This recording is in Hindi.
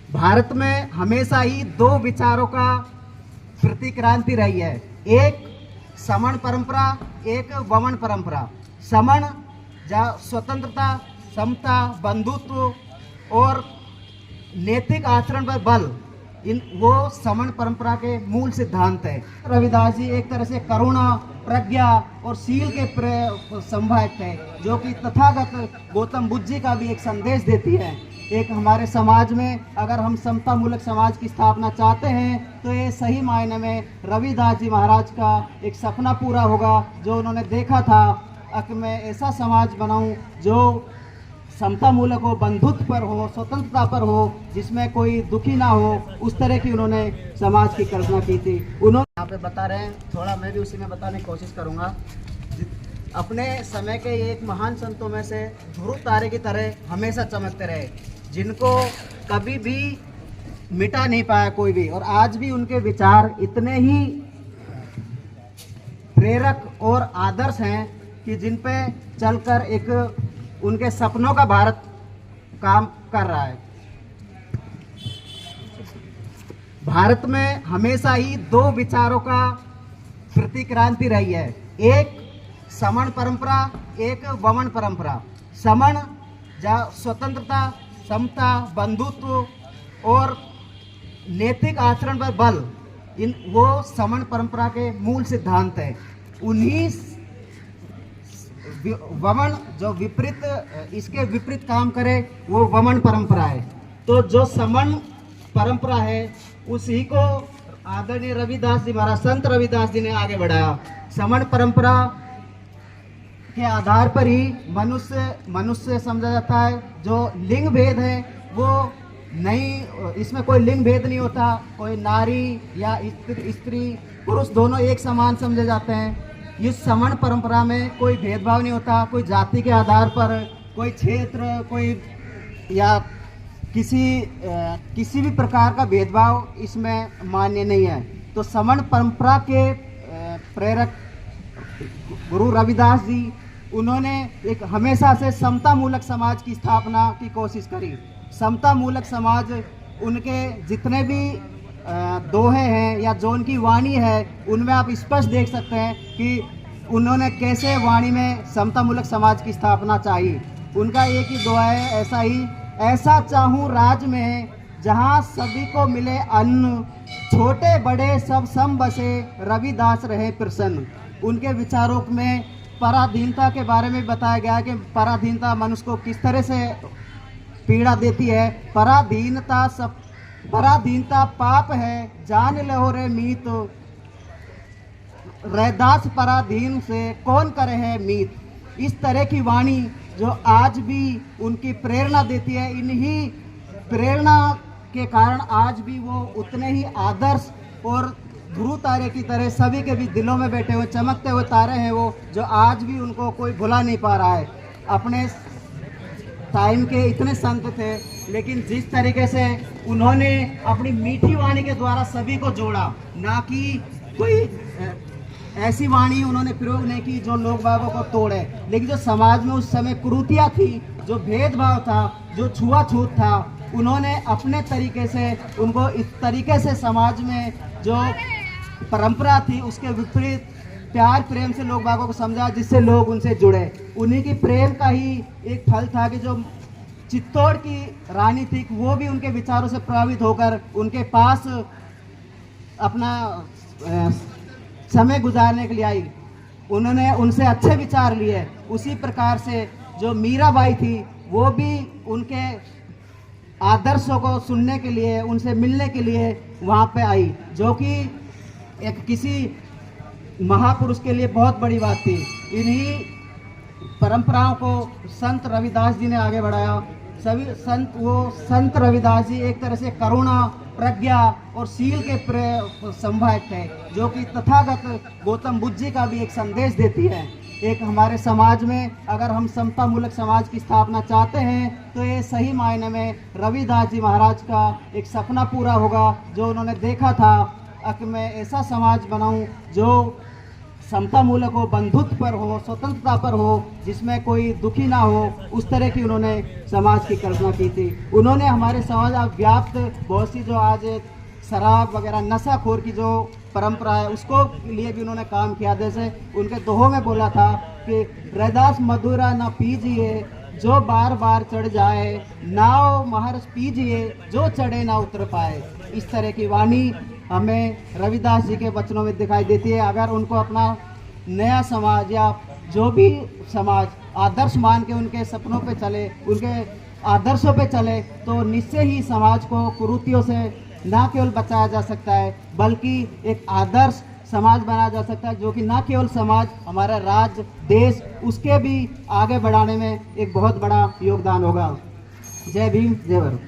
भारत में हमेशा ही दो विचारों का प्रतिक्रांति रही है। एक समण परंपरा, एक वमन परंपरा। समण स्वतंत्रता, समता, बंधुत्व और नैतिक आचरण पर बल, इन वो समण परंपरा के मूल सिद्धांत है। रविदास जी एक तरह से करुणा, प्रज्ञा और शील के संवाहक है, जो कि तथागत गौतम बुद्ध जी का भी एक संदेश देती है। एक हमारे समाज में अगर हम समता मूलक समाज की स्थापना चाहते हैं तो ये सही मायने में रविदास जी महाराज का एक सपना पूरा होगा, जो उन्होंने देखा था कि मैं ऐसा समाज बनाऊं जो समता मूलक हो, बंधुत्व पर हो, स्वतंत्रता पर हो, जिसमें कोई दुखी ना हो। उस तरह की उन्होंने समाज की कल्पना की थी। उन्होंने यहाँ पे बता रहे हैं, थोड़ा मैं भी उसी में बताने की कोशिश करूँगा। अपने समय के एक महान संतों में से ध्रुव तारे की तरह हमेशा चमकते रहे, जिनको कभी भी मिटा नहीं पाया कोई भी, और आज भी उनके विचार इतने ही प्रेरक और आदर्श हैं कि जिन पे चलकर एक उनके सपनों का भारत काम कर रहा है। भारत में हमेशा ही दो विचारों का प्रतिक्रांति रही है। एक समण परंपरा, एक वमन परंपरा। समण स्वतंत्रता, समता, बंधुत्व और नैतिक आचरण पर बल, इन वो समण परंपरा के मूल सिद्धांत है। उन्हीं वमन जो विपरीत, इसके विपरीत काम करे वो वमन परंपरा है। तो जो समण परंपरा है उसी को आदरणीय रविदास जी महाराज, संत रविदास जी ने आगे बढ़ाया। समण परंपरा के आधार पर ही मनुष्य समझा जाता है। जो लिंग भेद है वो नहीं, इसमें कोई लिंग भेद नहीं होता। कोई नारी या स्त्री पुरुष दोनों एक समान समझे जाते हैं। इस समण परंपरा में कोई भेदभाव नहीं होता। कोई जाति के आधार पर, कोई क्षेत्र, कोई या किसी भी प्रकार का भेदभाव इसमें मान्य नहीं है। तो समण परंपरा के प्रेरक गुरु रविदास जी, उन्होंने एक हमेशा से समता मूलक समाज की स्थापना की कोशिश करी। समता मूलक समाज, उनके जितने भी दोहे हैं या जो उनकी वाणी है, उनमें आप स्पष्ट देख सकते हैं कि उन्होंने कैसे वाणी में समता मूलक समाज की स्थापना चाही। उनका एक ही दोहा है, ऐसा चाहूँ राज में जहाँ सभी को मिले अन्न, छोटे बड़े सब सम बसे, रविदास रहे प्रसन्न। उनके विचारों में पराधीनता के बारे में बताया गया कि पराधीनता मनुष्य को किस तरह से पीड़ा देती है। पराधीनता पाप है, जान लो रे मीत, रैदास पराधीन से कौन करे है मीत। इस तरह की वाणी जो आज भी उनकी प्रेरणा देती है, इन्हीं प्रेरणा के कारण आज भी वो उतने ही आदर्श और ध्रुव तारे की तरह सभी के भी दिलों में बैठे हुए चमकते हुए तारे हैं वो, जो आज भी उनको कोई भुला नहीं पा रहा है। अपने टाइम के इतने संत थे, लेकिन जिस तरीके से उन्होंने अपनी मीठी वाणी के द्वारा सभी को जोड़ा, ना कि कोई ऐसी वाणी उन्होंने प्रयोग नहीं की जो लोग बागों को तोड़े। लेकिन जो समाज में उस समय कुरीतियाँ थी, जो भेदभाव था, जो छुआछूत था, उन्होंने अपने तरीके से उनको इस तरीके से समाज में जो परंपरा थी उसके विपरीत प्यार प्रेम से लोग बागों को समझा, जिससे लोग उनसे जुड़े। उन्हीं की प्रेम का ही एक फल था कि जो चित्तौड़ की रानी थी, वो भी उनके विचारों से प्रभावित होकर उनके पास अपना समय गुजारने के लिए आई। उन्होंने उनसे अच्छे विचार लिए। उसी प्रकार से जो मीराबाई थी, वो भी उनके आदर्शों को सुनने के लिए, उनसे मिलने के लिए वहाँ पे आई, जो कि एक किसी महापुरुष के लिए बहुत बड़ी बात थी। इन्हीं परंपराओं को संत रविदास जी ने आगे बढ़ाया। सभी संत रविदास जी एक तरह से करुणा, प्रज्ञा और शील के संवाहक है, जो कि तथागत गौतम बुद्ध जी का भी एक संदेश देती है। एक हमारे समाज में अगर हम समता मूलक समाज की स्थापना चाहते हैं तो ये सही मायने में रविदास जी महाराज का एक सपना पूरा होगा, जो उन्होंने देखा था कि मैं ऐसा समाज बनाऊं जो समता मूलक हो, बंधुत्व पर हो, स्वतंत्रता पर हो, जिसमें कोई दुखी ना हो, उस तरह की उन्होंने समाज की कल्पना की थी। उन्होंने हमारे समाज में व्याप्त बहुत सी जो आज शराब वगैरह नशाखोर की जो परंपरा है उसको लिए भी उन्होंने काम किया। जैसे उनके दोहों में बोला था कि रैदास मधुरा ना पीजिए जो बार बार चढ़ जाए, नाव महर्ष पीजिए जो चढ़े ना उतर पाए। इस तरह की वाणी हमें रविदास जी के वचनों में दिखाई देती है। अगर उनको अपना नया समाज या जो भी समाज आदर्श मान के उनके सपनों पे चले, उनके आदर्शों पे चले, तो निश्चय ही समाज को कुरीतियों से ना केवल बचाया जा सकता है बल्कि एक आदर्श समाज बनाया जा सकता है, जो कि ना केवल समाज, हमारा राज्य, देश, उसके भी आगे बढ़ाने में एक बहुत बड़ा योगदान होगा। जय भीम, जय भारत।